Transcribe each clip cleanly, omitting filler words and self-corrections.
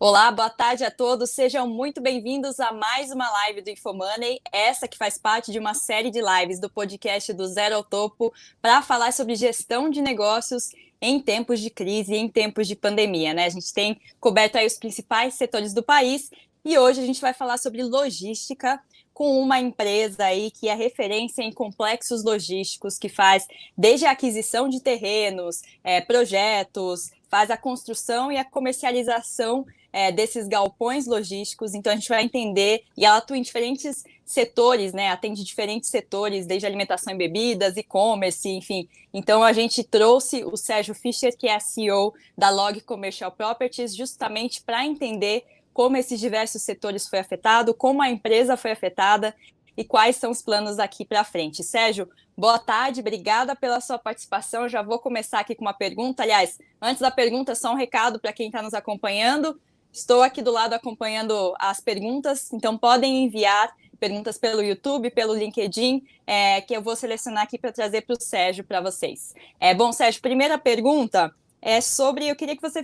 Olá, boa tarde a todos. Sejam muito bem-vindos a mais uma live do InfoMoney, essa que faz parte de uma série de lives do podcast do Zero ao Topo para falar sobre gestão de negócios em tempos de crise, em tempos de pandemia, né? A gente tem coberto aí os principais setores do país e hoje a gente vai falar sobre logística com uma empresa aí que é referência em complexos logísticos, que faz desde a aquisição de terrenos, projetos, faz a construção e a comercialização desses galpões logísticos. Então a gente vai entender, e ela atua em diferentes setores, né? Atende diferentes setores, desde alimentação e bebidas, e-commerce, enfim. Então a gente trouxe o Sérgio Fischer, que é a CEO da Log Commercial Properties, justamente para entender como esses diversos setores foi afetado, como a empresa foi afetada e quais são os planos daqui para frente. Sérgio, boa tarde, obrigada pela sua participação. Já vou começar aqui com uma pergunta. Aliás, antes da pergunta, só um recado para quem está nos acompanhando. Estou aqui do lado acompanhando as perguntas, então podem enviar perguntas pelo YouTube, pelo LinkedIn, que eu vou selecionar aqui para trazer para o Sérgio, para vocês. Bom, Sérgio, primeira pergunta é sobre, eu queria que você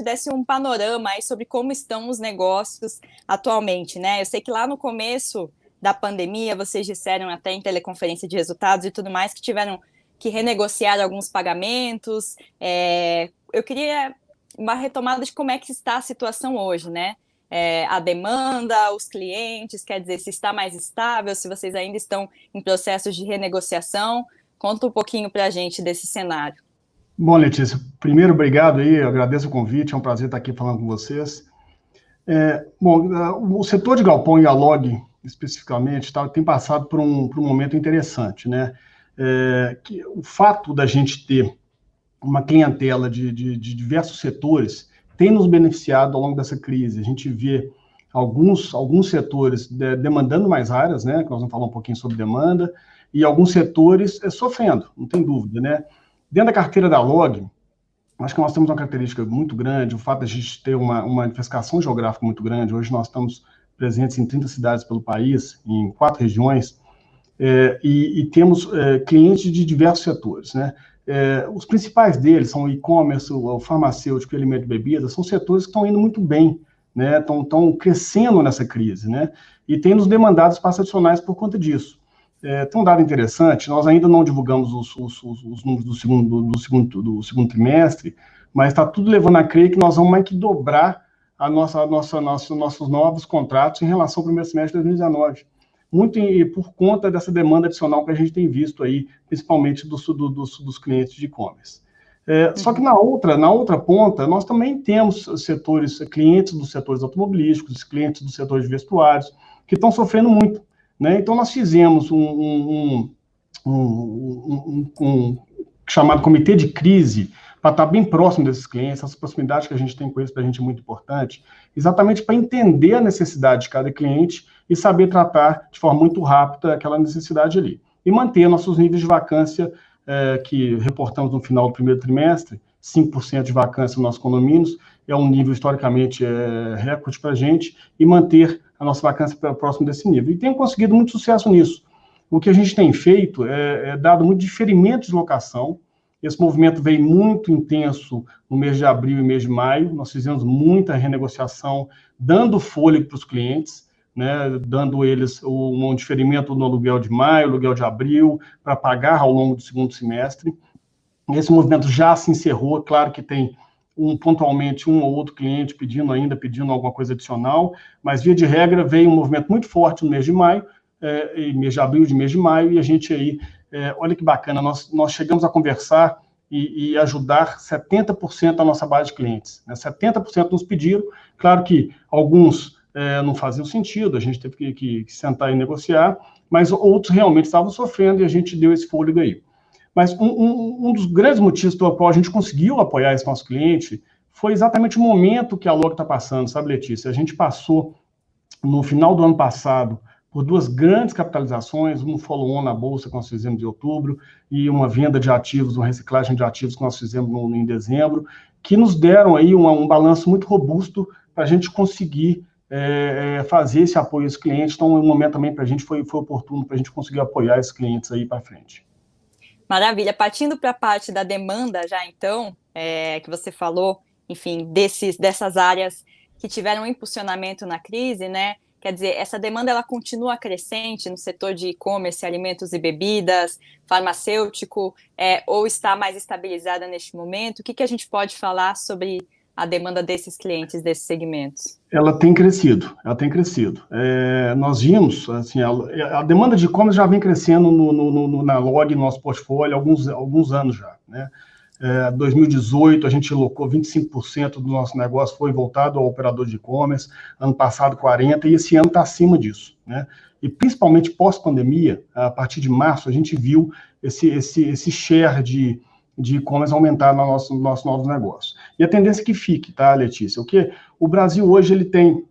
desse um panorama aí sobre como estão os negócios atualmente, né? Eu sei que lá no começo da pandemia, vocês disseram até em teleconferência de resultados e tudo mais, que tiveram que renegociar alguns pagamentos. Eu queria uma retomada de como é que está a situação hoje, né? A demanda, os clientes, quer dizer, se está mais estável, se vocês ainda estão em processos de renegociação. Conta um pouquinho para a gente desse cenário. Bom, Letícia, primeiro, obrigado aí, eu agradeço o convite, é um prazer estar aqui falando com vocês. O setor de galpão e a Log, especificamente, tem passado por um momento interessante, né? Que o fato da gente ter uma clientela de diversos setores tem nos beneficiado ao longo dessa crise. A gente vê alguns setores demandando mais áreas, né? Que nós vamos falar um pouquinho sobre demanda, e alguns setores sofrendo, não tem dúvida, né? Dentro da carteira da Log, acho que nós temos uma característica muito grande, o fato de a gente ter uma diversificação geográfica muito grande. Hoje nós estamos presentes em 30 cidades pelo país, em 4 regiões, e temos clientes de diversos setores, né? Os principais deles são o e-commerce, o farmacêutico, o alimento e bebida, são setores que estão indo muito bem, né? Estão crescendo nessa crise, né? E tem nos demandado espaços adicionais por conta disso. Tem um dado interessante, nós ainda não divulgamos os números do segundo trimestre, mas está tudo levando a crer que nós vamos mais que dobrar nossos novos contratos em relação ao primeiro semestre de 2019. Muito por conta dessa demanda adicional que a gente tem visto aí, principalmente dos clientes de e-commerce. Só que na outra ponta, nós também temos clientes dos setores automobilísticos, clientes dos setores de vestuários, que estão sofrendo muito, né? Então, nós fizemos um chamado comitê de crise para estar bem próximo desses clientes. Essa proximidade que a gente tem com eles para a gente é muito importante, exatamente para entender a necessidade de cada cliente e saber tratar de forma muito rápida aquela necessidade ali. E manter nossos níveis de vacância, que reportamos no final do primeiro trimestre, 5% de vacância nos nossos condomínios, é um nível historicamente recorde para a gente, e manter a nossa vacância próximo desse nível. E tem conseguido muito sucesso nisso. O que a gente tem feito é dado muito diferimento de locação. Esse movimento veio muito intenso no mês de abril e mês de maio. Nós fizemos muita renegociação, dando fôlego para os clientes, né, dando eles um diferimento no aluguel de maio, aluguel de abril, para pagar ao longo do segundo semestre. Esse movimento já se encerrou, claro que tem pontualmente um ou outro cliente pedindo alguma coisa adicional, mas via de regra veio um movimento muito forte no mês de maio, mês de abril, de mês de maio, e a gente aí, olha que bacana, nós chegamos a conversar e ajudar 70% da nossa base de clientes, né? 70% nos pediram, claro que alguns não faziam sentido, a gente teve que sentar e negociar, mas outros realmente estavam sofrendo e a gente deu esse fôlego aí. Mas um dos grandes motivos pelo qual a gente conseguiu apoiar esse nosso cliente foi exatamente o momento que a Log está passando, sabe, Letícia? A gente passou, no final do ano passado, por 2 grandes capitalizações, um follow-on na Bolsa que nós fizemos em outubro, e uma venda de ativos, uma reciclagem de ativos que nós fizemos em dezembro, que nos deram aí um balanço muito robusto para a gente conseguir fazer esse apoio a esses clientes. Então, um momento também para a gente foi oportuno para a gente conseguir apoiar esses clientes aí para frente. Maravilha. Partindo para a parte da demanda já, então, que você falou, enfim, dessas áreas que tiveram um impulsionamento na crise, né? Quer dizer, essa demanda ela continua crescente no setor de e-commerce, alimentos e bebidas, farmacêutico, ou está mais estabilizada neste momento? O que a gente pode falar sobre a demanda desses clientes, desses segmentos? Ela tem crescido, ela tem crescido. Nós vimos, assim, a demanda de e-commerce já vem crescendo na Log, no nosso portfólio, há alguns anos já, né? 2018, a gente alocou 25% do nosso negócio foi voltado ao operador de e-commerce, ano passado 40%, e esse ano está acima disso, né? E principalmente pós-pandemia, a partir de março, a gente viu esse share de e-commerce aumentar no nosso novos negócios. E a tendência é que fique, tá, Letícia? O Brasil hoje ele tem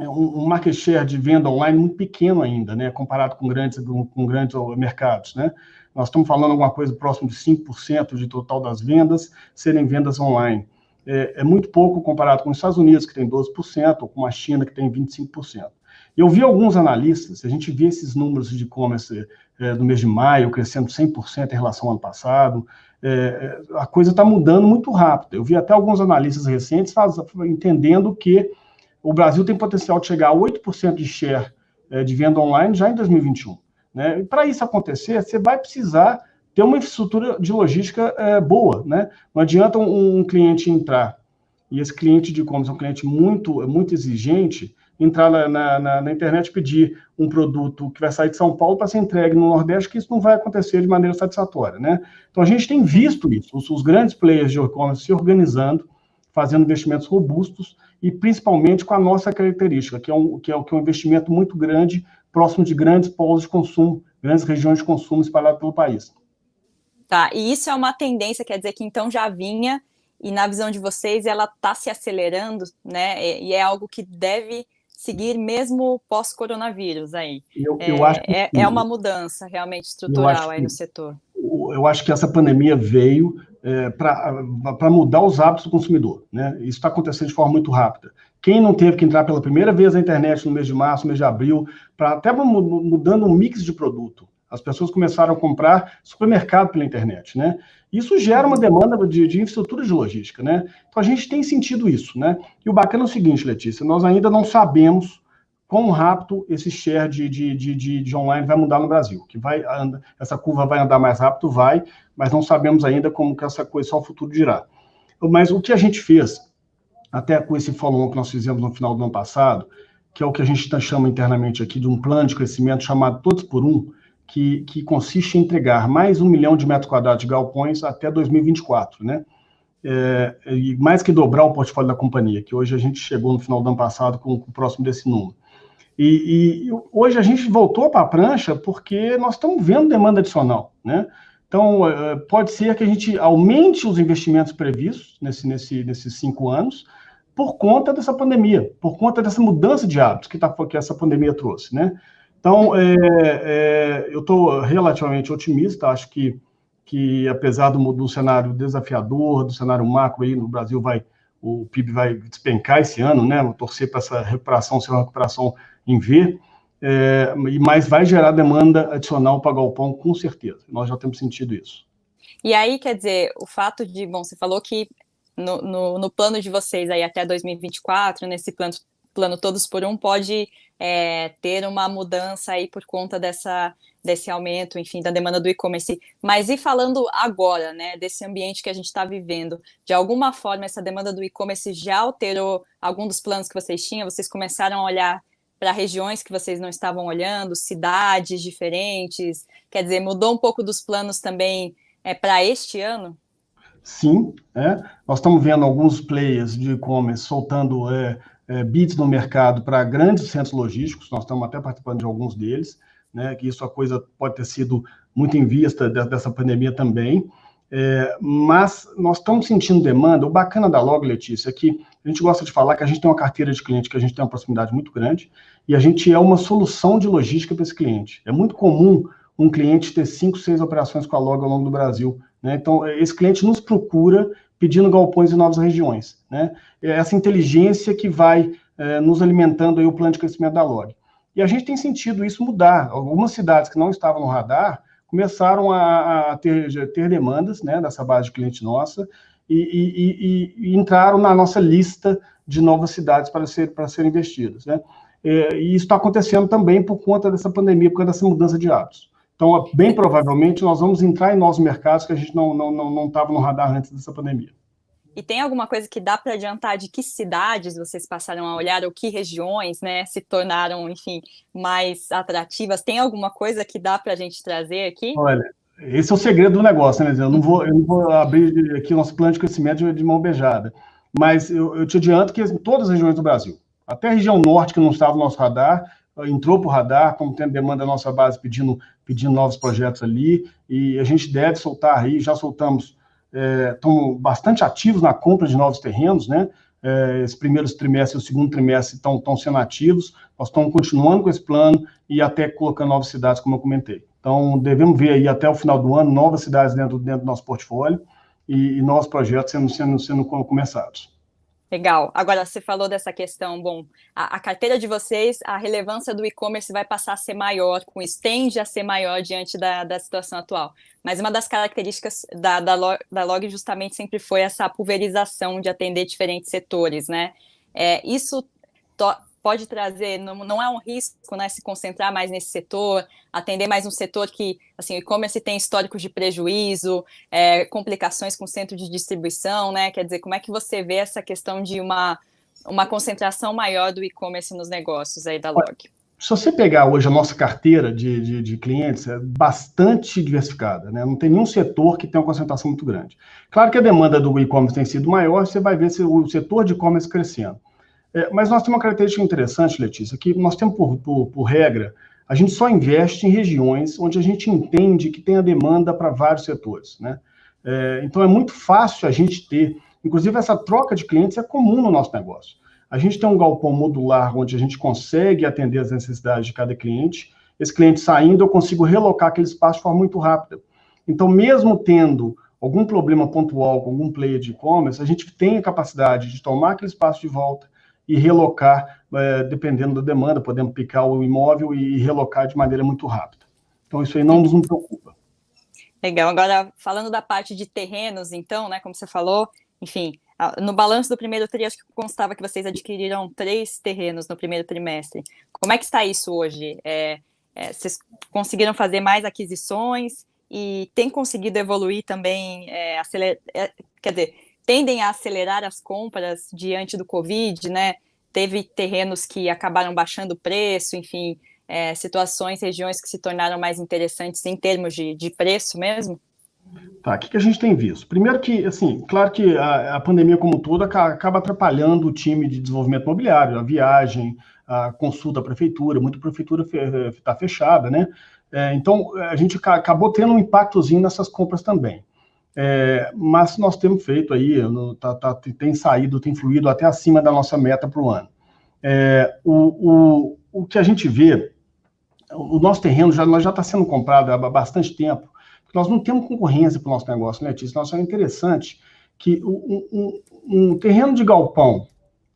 um market share de venda online muito pequeno ainda, né, comparado com grandes mercados, né? Nós estamos falando alguma coisa próximo de 5% de total das vendas serem vendas online. É muito pouco comparado com os Estados Unidos, que tem 12%, ou com a China, que tem 25%. Eu vi alguns analistas, a gente vê esses números de e-commerce do mês de maio crescendo 100% em relação ao ano passado, a coisa está mudando muito rápido. Eu vi até alguns analistas recentes entendendo que o Brasil tem potencial de chegar a 8% de share de venda online já em 2021. Né? E para isso acontecer, você vai precisar ter uma infraestrutura de logística boa. Né? Não adianta um cliente entrar, e esse cliente de e-commerce é um cliente muito exigente, entrar na internet e pedir um produto que vai sair de São Paulo para ser entregue no Nordeste, que isso não vai acontecer de maneira satisfatória. Né? Então, a gente tem visto isso, os grandes players de e-commerce se organizando, fazendo investimentos robustos, e principalmente com a nossa característica, que é um investimento muito grande, próximo de grandes polos de consumo, grandes regiões de consumo espalhadas pelo país. Tá, e isso é uma tendência, quer dizer que então já vinha, e na visão de vocês ela está se acelerando, né? E é algo que deve seguir mesmo pós-coronavírus aí. Eu acho que é uma mudança realmente estrutural aí no setor. Eu acho que essa pandemia veio para mudar os hábitos do consumidor, né? Isso está acontecendo de forma muito rápida. Quem não teve que entrar pela primeira vez na internet no mês de março, no mês de abril, até mudando um mix de produto. As pessoas começaram a comprar supermercado pela internet, né? Isso gera uma demanda de infraestrutura de logística, né? Então a gente tem sentido isso, né? E o bacana é o seguinte, Letícia, nós ainda não sabemos quão rápido esse share de online vai mudar no Brasil. Essa curva vai andar mais rápido, mas não sabemos ainda como que essa coisa, só o futuro dirá. Mas o que a gente fez, até com esse follow-on que nós fizemos no final do ano passado, que é o que a gente chama internamente aqui de um plano de crescimento chamado Todos por Um, que consiste em entregar mais 1 milhão de metros quadrados de galpões até 2024, né? E mais que dobrar o portfólio da companhia, que hoje a gente chegou no final do ano passado com o próximo desse número. E hoje a gente voltou para a prancha porque nós estamos vendo demanda adicional, né? Então, pode ser que a gente aumente os investimentos previstos nesses 5 anos por conta dessa pandemia, por conta dessa mudança de hábitos que essa pandemia trouxe, né? Então, eu estou relativamente otimista, acho que apesar do cenário desafiador, do cenário macro aí no Brasil, o PIB vai despencar esse ano, né? Vou torcer para essa recuperação ser uma recuperação em V, mas vai gerar demanda adicional para galpão, com certeza. Nós já temos sentido isso. E aí, quer dizer, o fato de, bom, você falou que no plano de vocês aí até 2024, nesse plano Todos por Um, pode ter uma mudança aí por conta desse aumento, enfim, da demanda do e-commerce. Mas e falando agora, né, desse ambiente que a gente está vivendo, de alguma forma essa demanda do e-commerce já alterou algum dos planos que vocês tinham? Vocês começaram a olhar para regiões que vocês não estavam olhando, cidades diferentes? Quer dizer, mudou um pouco dos planos também para este ano? Sim, nós estamos vendo alguns players de e-commerce soltando bids no mercado para grandes centros logísticos, nós estamos até participando de alguns deles, né, que isso a coisa pode ter sido muito em vista dessa pandemia também, mas nós estamos sentindo demanda. O bacana da Log, Letícia, é que a gente gosta de falar que a gente tem uma carteira de cliente que a gente tem uma proximidade muito grande e a gente é uma solução de logística para esse cliente. É muito comum um cliente ter 5, 6 operações com a Log ao longo do Brasil, né? Então, esse cliente nos procura pedindo galpões em novas regiões, né? É essa inteligência que vai nos alimentando aí o plano de crescimento da Log. E a gente tem sentido isso mudar. Algumas cidades que não estavam no radar começaram a ter demandas, né, dessa base de cliente nossa e entraram na nossa lista de novas cidades para serem investidas, né? E isso está acontecendo também por conta dessa pandemia, por conta dessa mudança de hábitos. Então, bem provavelmente, nós vamos entrar em novos mercados que a gente não estava no radar antes dessa pandemia. E tem alguma coisa que dá para adiantar de que cidades vocês passaram a olhar, ou que regiões, né, se tornaram, enfim, mais atrativas? Tem alguma coisa que dá para a gente trazer aqui? Olha, esse é o segredo do negócio, né? Eu não vou abrir aqui o nosso plano de crescimento de mão beijada, mas eu te adianto que em todas as regiões do Brasil, até a região norte, que não estava no nosso radar, entrou para o radar, como tem demanda da nossa base pedindo novos projetos ali, e a gente deve soltar aí, já soltamos, estão bastante ativos na compra de novos terrenos, né? Esse primeiro trimestre e o segundo trimestre estão sendo ativos, nós estamos continuando com esse plano e até colocando novas cidades, como eu comentei. Então, devemos ver aí até o final do ano novas cidades dentro do nosso portfólio e novos projetos sendo começados. Legal. Agora, você falou dessa questão, bom, a carteira de vocês, a relevância do e-commerce vai passar a ser maior, com isso tende a ser maior diante da situação atual. Mas uma das características da Log justamente sempre foi essa pulverização de atender diferentes setores, né? Isso pode trazer, não é um risco, né, se concentrar mais nesse setor, atender mais um setor que, assim, o e-commerce tem históricos de prejuízo, complicações com o centro de distribuição, né, quer dizer, como é que você vê essa questão de uma concentração maior do e-commerce nos negócios aí da Log? Se você pegar hoje a nossa carteira de clientes, é bastante diversificada, né? Não tem nenhum setor que tenha uma concentração muito grande. Claro que a demanda do e-commerce tem sido maior, você vai ver o setor de e-commerce crescendo. Mas nós temos uma característica interessante, Letícia, que nós temos por regra, a gente só investe em regiões onde a gente entende que tem a demanda para vários setores, né? Então é muito fácil a gente ter, inclusive essa troca de clientes é comum no nosso negócio. A gente tem um galpão modular onde a gente consegue atender as necessidades de cada cliente, esse cliente saindo, eu consigo relocar aquele espaço de forma muito rápida. Então, mesmo tendo algum problema pontual com algum player de e-commerce, a gente tem a capacidade de tomar aquele espaço de volta e relocar, dependendo da demanda, podemos picar o imóvel e relocar de maneira muito rápida. Então, isso aí não nos preocupa. Legal. Agora, falando da parte de terrenos, então, né, como você falou, enfim, no balanço do primeiro tri, acho que constava que vocês adquiriram 3 terrenos no primeiro trimestre. Como é que está isso hoje? Vocês conseguiram fazer mais aquisições e têm conseguido evoluir também, quer dizer, tendem a acelerar as compras diante do Covid, né? Teve terrenos que acabaram baixando o preço, enfim, situações, regiões que se tornaram mais interessantes em termos de preço mesmo? Tá, o que a gente tem visto? Primeiro que, assim, claro que a pandemia como um todo acaba atrapalhando o time de desenvolvimento imobiliário, a viagem, a consulta à prefeitura, muita prefeitura está fechada, né? Então, a gente acabou tendo um impactozinho nessas compras também. Mas nós temos feito aí, tem saído, tem fluído até acima da nossa meta para o ano. O que a gente vê, o nosso terreno já está sendo comprado há bastante tempo, porque nós não temos concorrência para o nosso negócio, né, Letícia? Nós é interessante que um terreno de galpão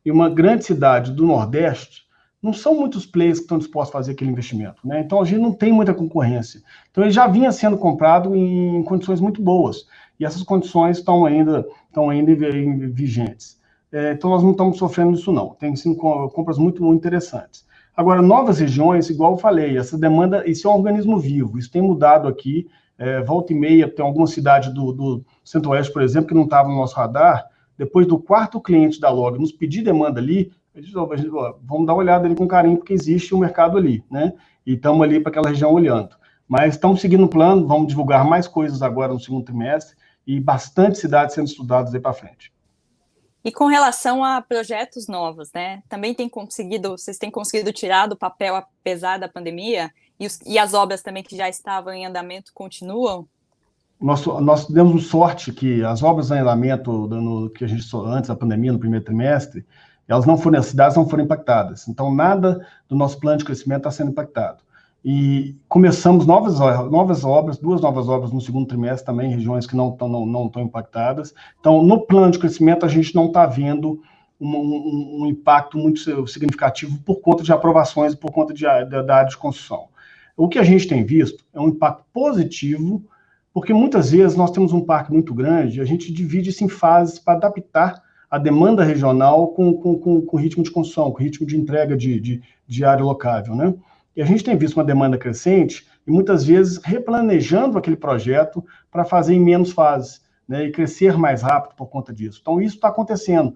em uma grande cidade do Nordeste, não são muitos players que estão dispostos a fazer aquele investimento, né? Então, a gente não tem muita concorrência. Então, ele já vinha sendo comprado em condições muito boas. E essas condições estão ainda vigentes. Então, nós não estamos sofrendo isso, não. Tem sido compras muito, muito interessantes. Agora, novas regiões, igual eu falei, essa demanda, isso é um organismo vivo, isso tem mudado aqui, volta e meia, tem alguma cidade do Centro-Oeste, por exemplo, que não estava no nosso radar, depois do quarto cliente da Log nos pedir demanda ali, a gente, vamos dar uma olhada ali com carinho, porque existe um mercado ali, né? E estamos ali para aquela região olhando. Mas estamos seguindo o plano, vamos divulgar mais coisas agora no segundo trimestre, e bastante cidades sendo estudadas aí para frente. E com relação a projetos novos, né? Também vocês têm conseguido tirar do papel, apesar da pandemia? E as obras também que já estavam em andamento continuam? Nós demos sorte que as obras em andamento que a gente antes da pandemia, no primeiro trimestre, as cidades não foram impactadas. Então, nada do nosso plano de crescimento está sendo impactado. E começamos novas obras, 2 novas obras no segundo trimestre também, em regiões que não estão impactadas. Então, no plano de crescimento, a gente não está vendo um impacto muito significativo por conta de aprovações e por conta da área de construção. O que a gente tem visto é um impacto positivo, porque muitas vezes nós temos um parque muito grande e a gente divide isso em fases para adaptar a demanda regional com o ritmo de construção, com o ritmo de entrega de área locável, né? E a gente tem visto uma demanda crescente e muitas vezes replanejando aquele projeto para fazer em menos fases, né, e crescer mais rápido por conta disso. Então, isso está acontecendo.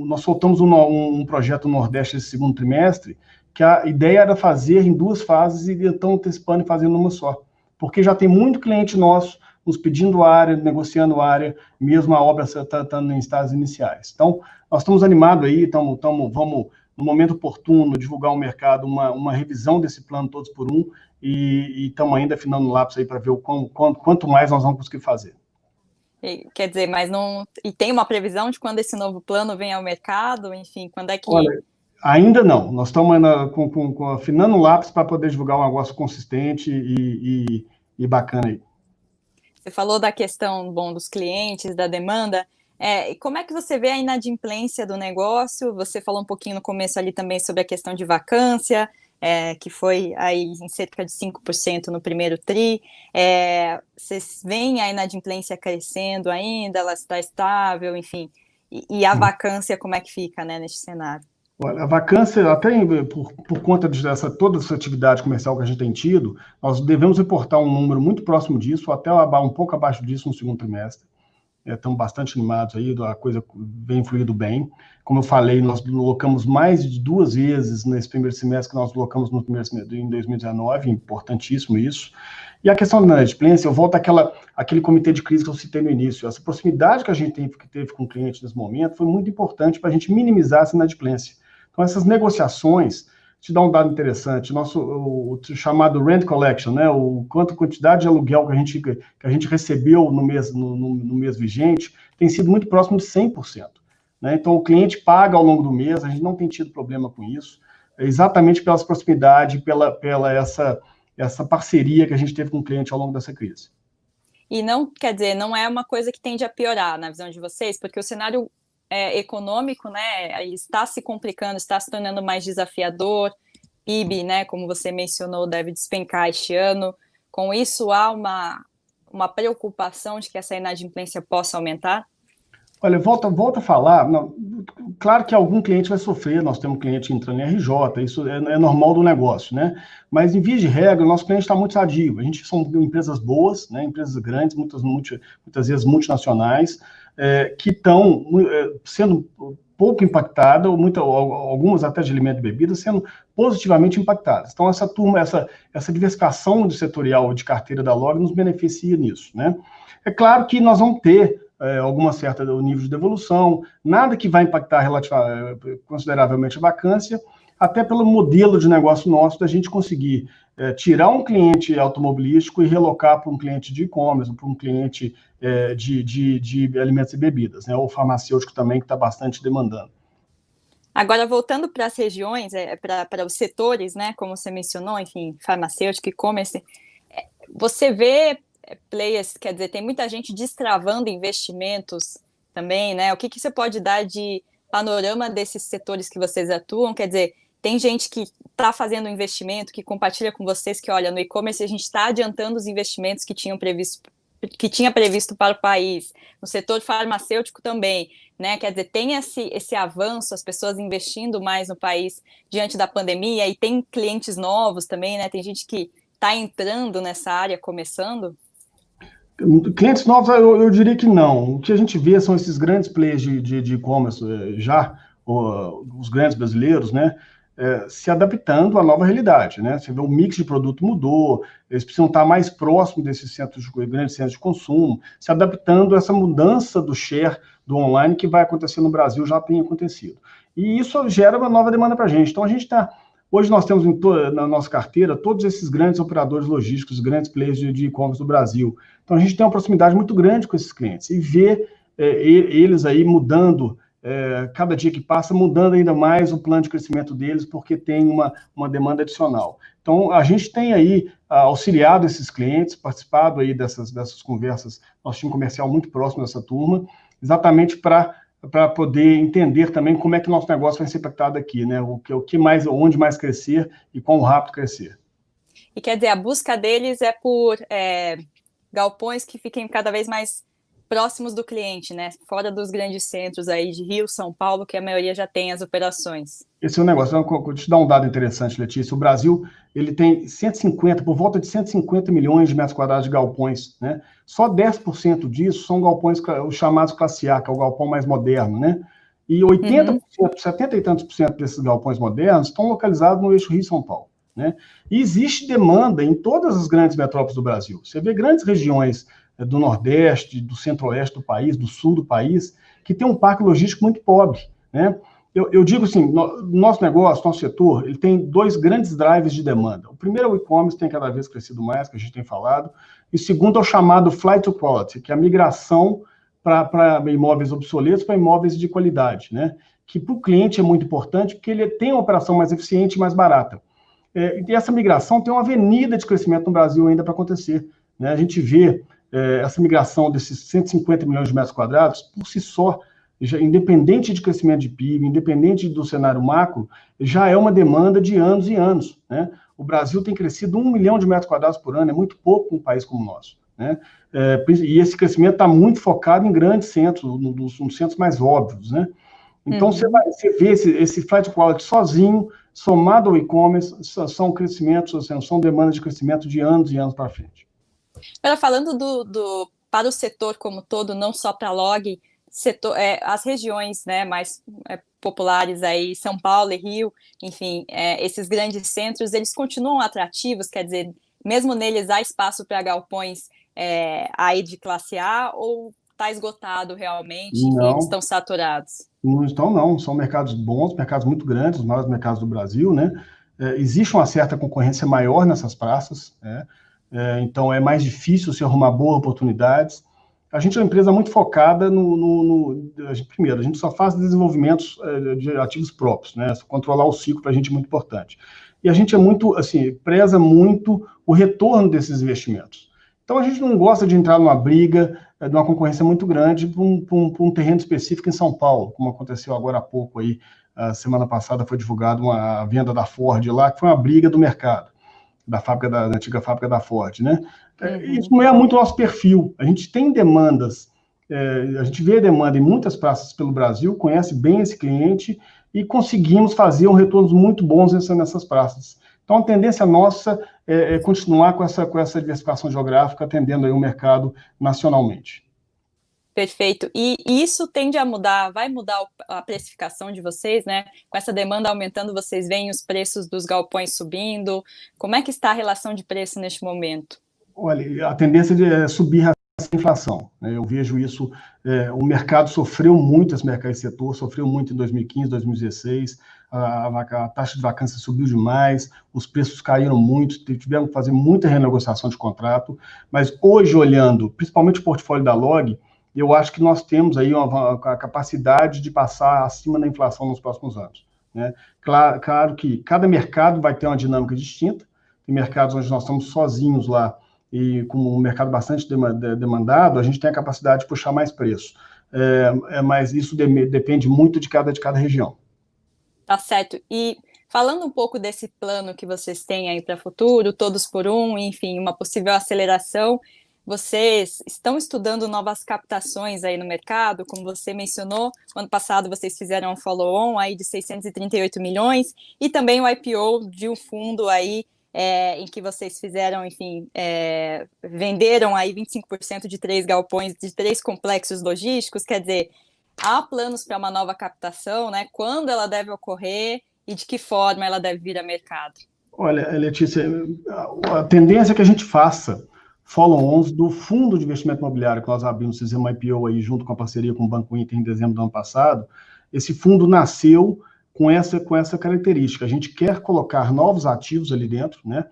Nós soltamos um projeto no Nordeste esse segundo trimestre, que a ideia era fazer em 2 fases e estão antecipando e fazendo uma só. Porque já tem muito cliente nosso nos pedindo área, negociando área, mesmo a obra está em estágios iniciais. Então, nós estamos animados aí, vamos, no momento oportuno, divulgar ao mercado uma revisão desse plano todos por um, e estamos ainda afinando o lápis aí para ver quanto mais nós vamos conseguir fazer. Quer dizer, mas não... E tem uma previsão de quando esse novo plano vem ao mercado? Enfim, quando é que... Olha, ainda não. Nós estamos afinando o lápis para poder divulgar um negócio consistente e bacana aí. Você falou da questão, bom, dos clientes, da demanda. Como é que você vê a inadimplência do negócio? Você falou um pouquinho no começo ali também sobre a questão de vacância, que foi aí em cerca de 5% no primeiro TRI. Vocês veem a inadimplência crescendo ainda? Ela está estável, enfim. E a vacância, como é que fica, né, neste cenário? Olha, a vacância, até por conta toda essa atividade comercial que a gente tem tido, nós devemos reportar um número muito próximo disso, até um pouco abaixo disso no segundo trimestre. Estamos bastante animados aí, a coisa vem fluindo bem. Como eu falei, nós locamos mais de 2 vezes nesse primeiro semestre que nós locamos no primeiro semestre em 2019, importantíssimo isso. E a questão da inadimplência, eu volto àquele comitê de crise que eu citei no início. Essa proximidade que a gente teve com o cliente nesse momento foi muito importante para a gente minimizar essa inadimplência. Então, essas negociações, te dá um dado interessante, o chamado rent collection, né, quantidade de aluguel que a gente recebeu no mês vigente, tem sido muito próximo de 100%. Né? Então, o cliente paga ao longo do mês, a gente não tem tido problema com isso, exatamente pela proximidade, pela essa parceria que a gente teve com o cliente ao longo dessa crise. E não, quer dizer, não é uma coisa que tende a piorar na visão de vocês, porque o cenário econômico, né, está se complicando, está se tornando mais desafiador, PIB, né, como você mencionou, deve despencar este ano. Com isso, há uma preocupação de que essa inadimplência possa aumentar? Olha, volta a falar, não, claro que algum cliente vai sofrer, nós temos cliente entrando em RJ, isso é normal do negócio, né? Mas, em via de regra, o nosso cliente está muito sadio, a gente são empresas boas, né? Empresas grandes, muitas vezes multinacionais, que estão sendo pouco impactadas, algumas até de alimento e bebida, sendo positivamente impactadas. Então, essa turma, essa diversificação setorial de carteira da Log nos beneficia nisso, né? É claro que nós vamos ter alguma certa nível de devolução, nada que vai impactar consideravelmente a vacância, até pelo modelo de negócio nosso, da gente conseguir tirar um cliente automobilístico e relocar para um cliente de e-commerce, para um cliente de alimentos e bebidas, né, ou farmacêutico também, que está bastante demandando. Agora, voltando para as regiões, para os setores, né, como você mencionou, enfim, farmacêutico, e-commerce, você vê players, quer dizer, tem muita gente destravando investimentos também, né? O que você pode dar de panorama desses setores que vocês atuam? Quer dizer, tem gente que está fazendo investimento, que compartilha com vocês que, olha, no e-commerce a gente está adiantando os investimentos que tinha previsto para o país. No setor farmacêutico também, né? Quer dizer, tem esse avanço, as pessoas investindo mais no país diante da pandemia, e tem clientes novos também, né? Tem gente que está entrando nessa área, começando. Clientes novos, eu diria que não. O que a gente vê são esses grandes players de e-commerce, os grandes brasileiros, né, se adaptando à nova realidade, né? Você vê o mix de produto mudou, eles precisam estar mais próximos desses grandes centros de consumo, se adaptando a essa mudança do share do online que vai acontecer no Brasil, já tem acontecido. E isso gera uma nova demanda para a gente. Então, hoje nós temos na nossa carteira todos esses grandes operadores logísticos, grandes players de e-commerce do Brasil. Então, a gente tem uma proximidade muito grande com esses clientes e ver eles aí mudando, cada dia que passa, mudando ainda mais o plano de crescimento deles, porque tem uma demanda adicional. Então, a gente tem aí auxiliado esses clientes, participado aí dessas conversas, nosso time comercial muito próximo dessa turma, exatamente para poder entender também como é que o nosso negócio vai ser impactado aqui, né? Onde mais crescer e quão rápido crescer. E quer dizer, a busca deles é por galpões que fiquem cada vez mais próximos do cliente, né? Fora dos grandes centros aí de Rio, São Paulo, que a maioria já tem as operações. Esse é um negócio. Vou te dar um dado interessante, Letícia. O Brasil ele tem 150, por volta de 150 milhões de metros quadrados de galpões, né? Só 10% disso são galpões, os chamados classe A, que é o galpão mais moderno, né? E 80%, 70 e tantos por cento desses galpões modernos estão localizados no eixo Rio-São Paulo, né? E existe demanda em todas as grandes metrópoles do Brasil. Você vê grandes regiões do Nordeste, do Centro-Oeste do país, do Sul do país, que tem um parque logístico muito pobre, né? Eu digo assim, nosso negócio, nosso setor, ele tem dois grandes drivers de demanda. O primeiro é o e-commerce, tem cada vez crescido mais, que a gente tem falado. E o segundo é o chamado flight to quality, que é a migração para imóveis obsoletos para imóveis de qualidade, né? Que para o cliente é muito importante, porque ele tem uma operação mais eficiente e mais barata. E essa migração tem uma avenida de crescimento no Brasil ainda para acontecer, né? A gente vê essa migração desses 150 milhões de metros quadrados, por si só, já, independente de crescimento de PIB, independente do cenário macro, já é uma demanda de anos e anos, né? O Brasil tem crescido 1 milhão de metros quadrados por ano, é muito pouco um país como o nosso, né? E esse crescimento está muito focado em grandes centros, nos centros mais óbvios, né? Então, você vê esse flight quality sozinho, somado ao e-commerce, são crescimentos, são demandas de crescimento de anos e anos para frente. Agora, falando para o setor como todo, não só para a Log, as regiões, né, mais populares aí, São Paulo e Rio, enfim, esses grandes centros, eles continuam atrativos, quer dizer, mesmo neles há espaço para galpões aí de classe A, ou está esgotado realmente, enfim, eles estão saturados? Não estão, não. São mercados bons, mercados muito grandes, os maiores mercados do Brasil, né? Existe uma certa concorrência maior nessas praças, né? Então é mais difícil se arrumar boas oportunidades. A gente é uma empresa muito focada primeiro, a gente só faz desenvolvimentos de ativos próprios, né? Controlar o ciclo para a gente é muito importante. E a gente é muito, assim, preza muito o retorno desses investimentos. Então a gente não gosta de entrar numa briga, de uma concorrência muito grande para um terreno específico em São Paulo, como aconteceu agora há pouco aí, a semana passada foi divulgada uma venda da Ford lá, que foi uma briga do mercado, da antiga fábrica da Ford, né? Isso não é muito nosso perfil. A gente tem demandas, a gente vê demanda em muitas praças pelo Brasil, conhece bem esse cliente e conseguimos fazer retornos muito bons nessas praças. Então, a tendência nossa é continuar com essa diversificação geográfica, atendendo aí o mercado nacionalmente. Perfeito. E isso tende a mudar, vai mudar a precificação de vocês, né? Com essa demanda aumentando, vocês veem os preços dos galpões subindo. Como é que está a relação de preço neste momento? Olha, a tendência é subir a inflação, né? Eu vejo isso, o mercado sofreu muito, esse setor sofreu muito em 2015, 2016, a taxa de vacância subiu demais, os preços caíram muito, tivemos que fazer muita renegociação de contrato, mas hoje, olhando, principalmente o portfólio da Log, eu acho que nós temos aí a capacidade de passar acima da inflação nos próximos anos, né? Claro que cada mercado vai ter uma dinâmica distinta, tem mercados onde nós estamos sozinhos lá, e com um mercado bastante demandado, a gente tem a capacidade de puxar mais preço. Mas isso depende muito de cada região. Tá certo. E falando um pouco desse plano que vocês têm aí para o futuro, todos por um, enfim, uma possível aceleração, vocês estão estudando novas captações aí no mercado, como você mencionou, ano passado vocês fizeram um follow-on aí de 638 milhões e também o IPO de um fundo aí em que vocês fizeram, enfim, venderam aí 25% de 3 galpões, de 3 complexos logísticos, quer dizer, há planos para uma nova captação, né? Quando ela deve ocorrer e de que forma ela deve vir a mercado? Olha, Letícia, a tendência é que a gente faça follow-ons do fundo de investimento imobiliário que nós abrimos, fizemos uma IPO aí junto com a parceria com o Banco Inter em dezembro do ano passado. Esse fundo nasceu com essa característica. A gente quer colocar novos ativos ali dentro, né?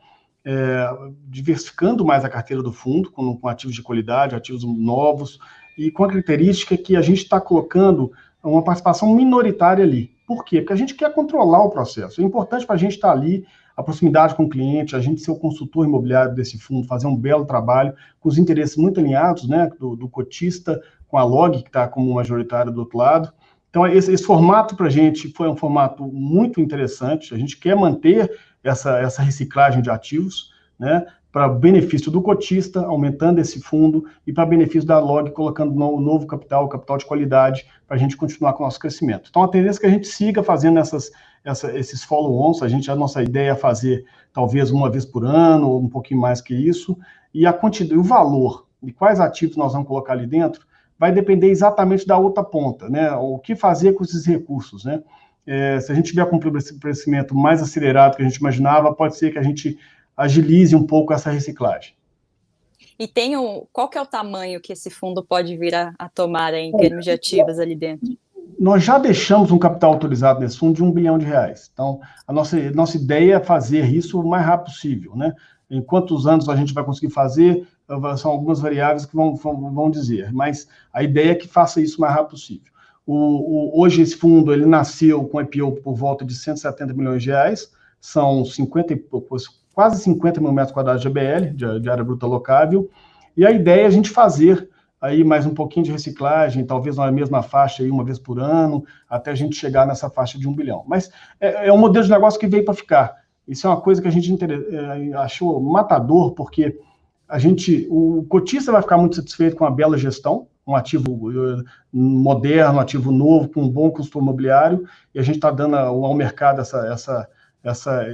Diversificando mais a carteira do fundo, com ativos de qualidade, ativos novos, e com a característica que a gente está colocando uma participação minoritária ali. Por quê? Porque a gente quer controlar o processo. É importante para a gente estar ali, a proximidade com o cliente, a gente ser o consultor imobiliário desse fundo, fazer um belo trabalho, com os interesses muito alinhados, né? Do cotista com a Log, que está como majoritária do outro lado. Então, esse formato para a gente foi um formato muito interessante. A gente quer manter essa reciclagem de ativos, né, para benefício do cotista, aumentando esse fundo, e para benefício da Log, colocando novo capital de qualidade, para a gente continuar com o nosso crescimento. Então, a tendência é que a gente siga fazendo esses follow-ons. A nossa ideia é fazer talvez uma vez por ano, ou um pouquinho mais que isso, e o valor de quais ativos nós vamos colocar ali dentro vai depender exatamente da outra ponta, né? O que fazer com esses recursos, né? Se a gente tiver com um crescimento mais acelerado que a gente imaginava, pode ser que a gente agilize um pouco essa reciclagem. E qual que é o tamanho que esse fundo pode vir a tomar em termos de ativos ali dentro? Nós já deixamos um capital autorizado nesse fundo de R$1 bilhão. Então, a nossa ideia é fazer isso o mais rápido possível, né? Em quantos anos a gente vai conseguir fazer, são algumas variáveis que vão dizer, mas a ideia é que faça isso o mais rápido possível. Hoje esse fundo ele nasceu com IPO por volta de R$170 milhões, são quase 50 mil metros quadrados de ABL, de área bruta locável, e a ideia é a gente fazer aí mais um pouquinho de reciclagem, talvez na mesma faixa aí uma vez por ano, até a gente chegar nessa faixa de R$1 bilhão. Mas é um modelo de negócio que veio para ficar. Isso é uma coisa que a gente achou matador, porque o cotista vai ficar muito satisfeito com a bela gestão, um ativo moderno, um ativo novo, com um bom custo imobiliário, e a gente está dando ao mercado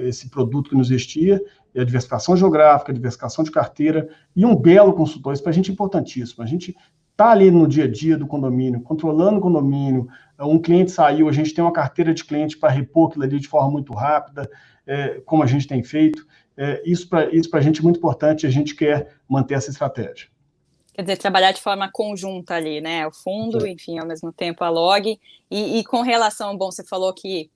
esse produto que não existia, e a diversificação geográfica, a diversificação de carteira, e um belo consultor. Isso para a gente é importantíssimo. A gente está ali no dia a dia do condomínio, controlando o condomínio, um cliente saiu, a gente tem uma carteira de cliente para repor aquilo ali de forma muito rápida, como a gente tem feito. Isso para a gente é muito importante, a gente quer manter essa estratégia. Quer dizer, trabalhar de forma conjunta ali, né? O fundo, enfim, ao mesmo tempo a Log. E com relação, bom, você falou que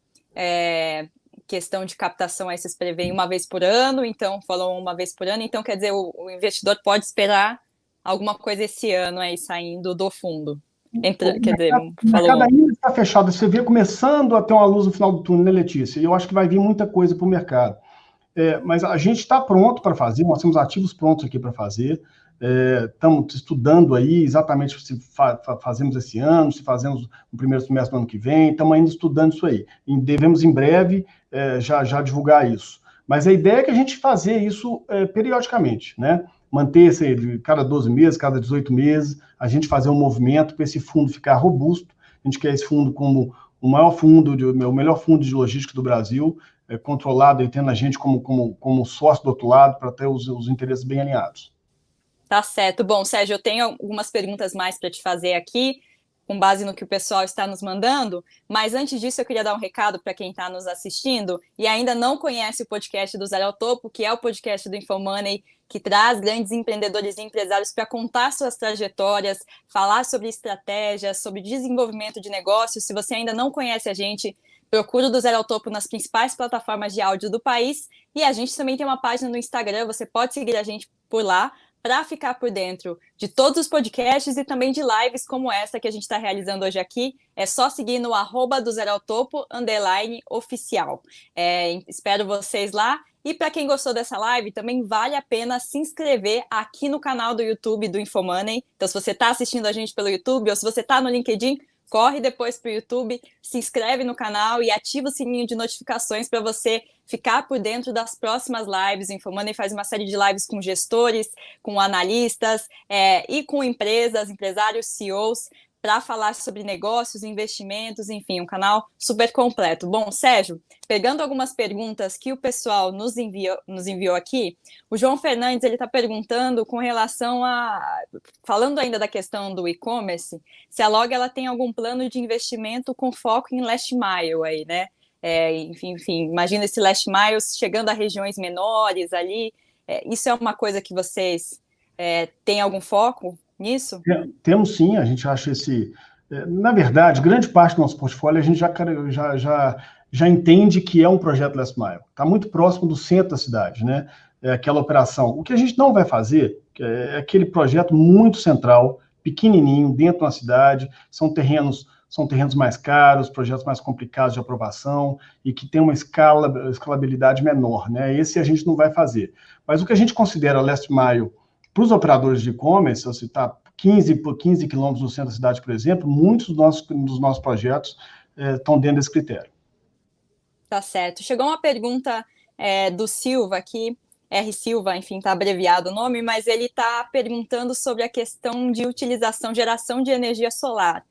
questão de captação aí vocês preveem uma vez por ano, então falou uma vez por ano, então quer dizer, o investidor pode esperar alguma coisa esse ano aí saindo do fundo. Quer dizer, o mercado ainda está fechado, você vê começando a ter uma luz no final do túnel, né, Letícia? E eu acho que vai vir muita coisa para o mercado. Mas a gente está pronto para fazer, nós temos ativos prontos aqui para fazer, estamos estudando aí exatamente se fazemos esse ano, se fazemos no primeiro semestre do ano que vem, estamos ainda estudando isso aí. E devemos em breve já divulgar isso. Mas a ideia é que a gente fazer isso periodicamente, né? Manter de cada 12 meses, cada 18 meses, a gente fazer um movimento para esse fundo ficar robusto. A gente quer esse fundo como o melhor fundo de logística do Brasil, controlado e tendo a gente como sócio do outro lado para ter os interesses bem alinhados. Tá certo. Bom, Sérgio, eu tenho algumas perguntas mais para te fazer aqui, com base no que o pessoal está nos mandando, mas antes disso eu queria dar um recado para quem está nos assistindo e ainda não conhece o podcast do Zero ao Topo, que é o podcast do InfoMoney, que traz grandes empreendedores e empresários para contar suas trajetórias, falar sobre estratégias, sobre desenvolvimento de negócios. Se você ainda não conhece a gente, procura o do Zero ao Topo nas principais plataformas de áudio do país, e a gente também tem uma página no Instagram, você pode seguir a gente por lá, para ficar por dentro de todos os podcasts e também de lives como essa que a gente está realizando hoje aqui. É só seguir no @dozeraltopo_oficial. Espero vocês lá. E para quem gostou dessa live, também vale a pena se inscrever aqui no canal do YouTube do InfoMoney. Então, se você está assistindo a gente pelo YouTube ou se você está no LinkedIn, corre depois para o YouTube, se inscreve no canal e ativa o sininho de notificações para você ficar por dentro das próximas lives. O InfoMoney faz uma série de lives com gestores, com analistas e com empresários, CEOs, para falar sobre negócios, investimentos, enfim, um canal super completo. Bom, Sérgio, pegando algumas perguntas que o pessoal nos enviou aqui, o João Fernandes ele está perguntando com relação falando ainda da questão do e-commerce, se a Log ela tem algum plano de investimento com foco em last mile aí, né? Enfim, imagina esse last mile chegando a regiões menores ali. Isso é uma coisa que vocês têm algum foco nisso? Temos sim, a gente acha na verdade, grande parte do nosso portfólio a gente já entende que é um projeto last mile. Está muito próximo do centro da cidade, né? Aquela operação. O que a gente não vai fazer é aquele projeto muito central, pequenininho, dentro da cidade, são terrenos mais caros, projetos mais complicados de aprovação e que tem uma escalabilidade menor, né? Esse a gente não vai fazer. Mas o que a gente considera last mile para os operadores de e-commerce, se você está 15 quilômetros do centro da cidade, por exemplo, muitos dos nossos projetos estão dentro desse critério. Tá certo. Chegou uma pergunta do Silva aqui. R. Silva, enfim, está abreviado o nome, mas ele está perguntando sobre a questão de utilização, geração de energia solar,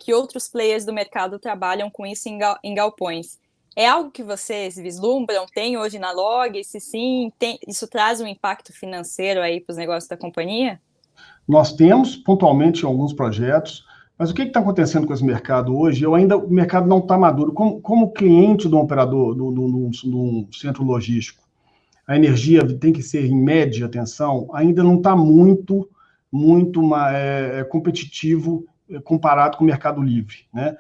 que outros players do mercado trabalham com isso em galpões. É algo que vocês vislumbram, tem hoje na Log? Se sim, isso traz um impacto financeiro aí para os negócios da companhia? Nós temos pontualmente alguns projetos, mas o que está acontecendo com esse mercado hoje? O mercado não está maduro. Como cliente do operador, do centro logístico, a energia tem que ser em média tensão, ainda não está muito competitivo comparado com o mercado livre, né?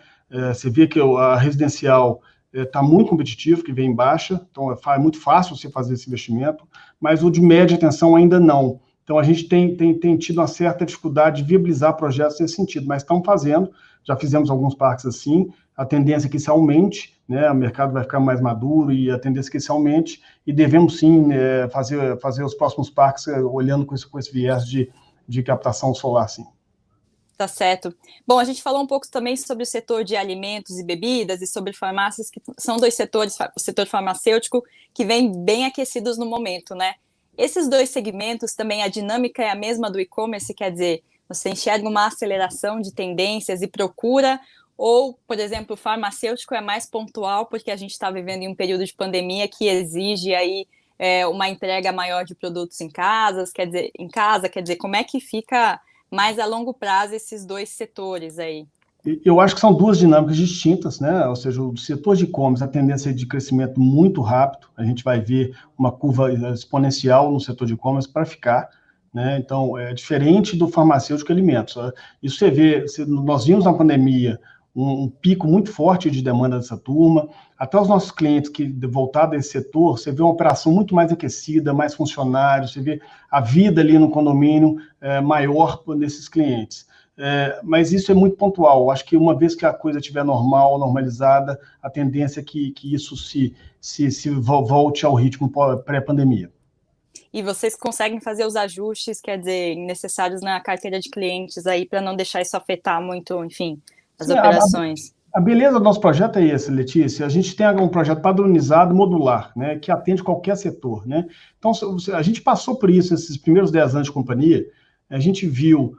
Você vê que a residencial está muito competitivo, que vem em baixa, então é muito fácil você fazer esse investimento, mas o de média tensão ainda não. Então, a gente tem tido uma certa dificuldade de viabilizar projetos nesse sentido, mas estamos fazendo, já fizemos alguns parques assim, a tendência é que isso aumente, né, o mercado vai ficar mais maduro e a tendência é que isso aumente, e devemos sim fazer os próximos parques olhando com esse viés de captação solar, sim. Tá certo. Bom, a gente falou um pouco também sobre o setor de alimentos e bebidas e sobre farmácias, que são dois setores, o setor farmacêutico, que vem bem aquecidos no momento, né? Esses dois segmentos também, a dinâmica é a mesma do e-commerce, quer dizer, você enxerga uma aceleração de tendências e procura, ou, por exemplo, o farmacêutico é mais pontual, porque a gente está vivendo em um período de pandemia que exige aí uma entrega maior de produtos em casa, quer dizer, como é que fica mais a longo prazo esses dois setores aí? Eu acho que são duas dinâmicas distintas, né? Ou seja, o setor de e-commerce, a tendência é de crescimento muito rápido, a gente vai ver uma curva exponencial no setor de e-commerce para ficar, né? Então, é diferente do farmacêutico e alimentos. Isso você vê, nós vimos na pandemia um pico muito forte de demanda dessa turma, até os nossos clientes que voltados a esse setor, você vê uma operação muito mais aquecida, mais funcionários, você vê a vida ali no condomínio maior nesses clientes. Mas isso é muito pontual. Eu acho que uma vez que a coisa estiver normal, normalizada, a tendência é que isso se volte ao ritmo pré-pandemia. E vocês conseguem fazer os ajustes, quer dizer, necessários na carteira de clientes aí, para não deixar isso afetar muito, enfim, as operações? A beleza do nosso projeto é esse, Letícia. A gente tem um projeto padronizado, modular, né, que atende qualquer setor, né? Então, a gente passou por isso esses primeiros 10 anos de companhia, a gente viu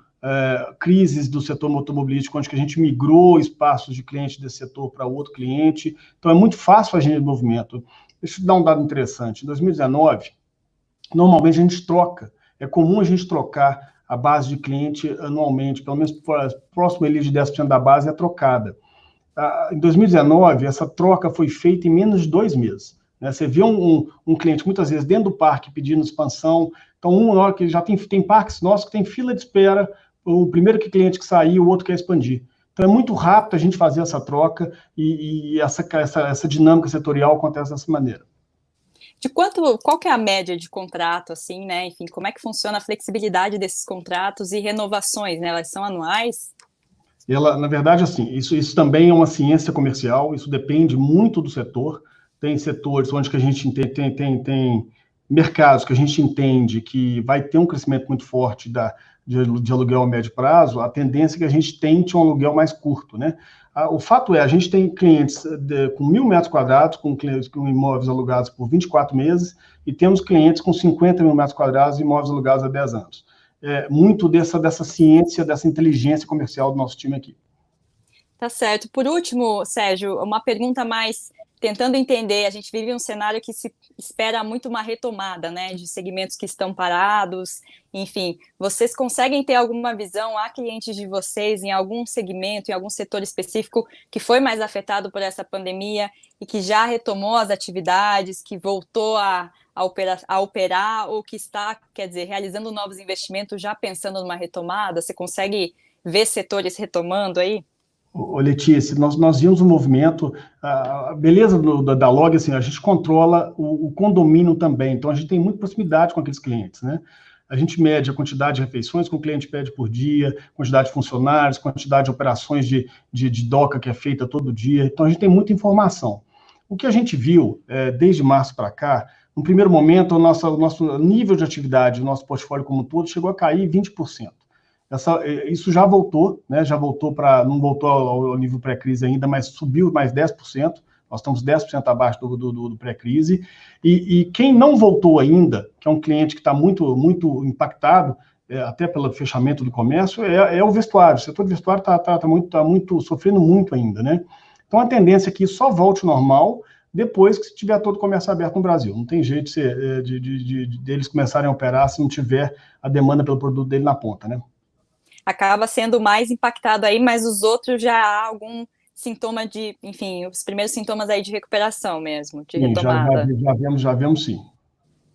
crises do setor automobilístico, onde a gente migrou espaços de cliente desse setor para outro cliente. Então, é muito fácil a gente movimento. Deixa eu te dar um dado interessante. Em 2019, normalmente a gente troca. É comum a gente trocar a base de cliente anualmente, pelo menos próximo ali de 10% da base é trocada. Em 2019, essa troca foi feita em menos de 2 meses. Né? Você vê um cliente, muitas vezes, dentro do parque, pedindo expansão. Então, que já tem parques nossos que tem fila de espera, o primeiro cliente que sair, o outro quer expandir. Então, é muito rápido a gente fazer essa troca e essa dinâmica setorial acontece dessa maneira. Qual que é a média de contrato, assim, né? Enfim, como é que funciona a flexibilidade desses contratos e renovações, né? Elas são anuais? Na verdade, assim, isso também é uma ciência comercial, isso depende muito do setor. Tem setores onde que a gente tem mercados que a gente entende que vai ter um crescimento muito forte de aluguel a médio prazo, a tendência é que a gente tente um aluguel mais curto, né? O fato é, a gente tem clientes com 1.000 metros quadrados, com imóveis alugados por 24 meses, e temos clientes com 50 mil metros quadrados, imóveis alugados há 10 anos. Muito dessa ciência, dessa inteligência comercial do nosso time aqui. Tá certo. Por último, Sérgio, uma pergunta mais tentando entender, a gente vive um cenário que se espera muito uma retomada, né, de segmentos que estão parados, enfim, vocês conseguem ter alguma visão, há clientes de vocês em algum segmento, em algum setor específico que foi mais afetado por essa pandemia e que já retomou as atividades, que voltou a operar ou que está, quer dizer, realizando novos investimentos já pensando numa retomada? Você consegue ver setores retomando aí? Letícia, nós vimos um movimento, a beleza da Log, assim, a gente controla o condomínio também, então a gente tem muita proximidade com aqueles clientes, né? A gente mede a quantidade de refeições que o cliente pede por dia, quantidade de funcionários, quantidade de operações de doca que é feita todo dia, então a gente tem muita informação. O que a gente viu desde março para cá, no primeiro momento, o nosso nível de atividade, o nosso portfólio como um todo, chegou a cair 20%. Isso já voltou, né? Não voltou ao nível pré-crise ainda, mas subiu mais 10%, Nós estamos 10% abaixo do pré-crise, e quem não voltou ainda, que é um cliente que está muito, muito impactado, até pelo fechamento do comércio, é o vestuário. O setor de vestuário está sofrendo muito ainda, né? Então, a tendência é que isso só volte ao normal depois que tiver todo o comércio aberto no Brasil. Não tem jeito deles começarem a operar se não tiver a demanda pelo produto dele na ponta, né? Acaba sendo mais impactado aí, mas os outros já há algum sintoma enfim, os primeiros sintomas aí de recuperação mesmo, de retomada. Já vemos sim.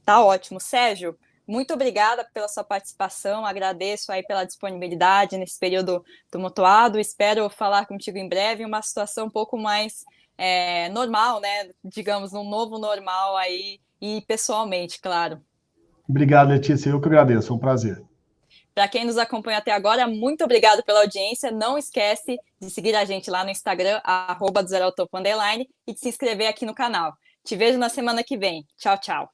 Tá ótimo. Sérgio, muito obrigada pela sua participação, agradeço aí pela disponibilidade nesse período tumultuado, espero falar contigo em breve em uma situação um pouco mais normal, né, digamos, um novo normal aí, e pessoalmente, claro. Obrigado, Letícia, eu que agradeço, é um prazer. Para quem nos acompanha até agora, muito obrigado pela audiência. Não esquece de seguir a gente lá no Instagram, @do Zero ao Topo _ e de se inscrever aqui no canal. Te vejo na semana que vem. Tchau, tchau.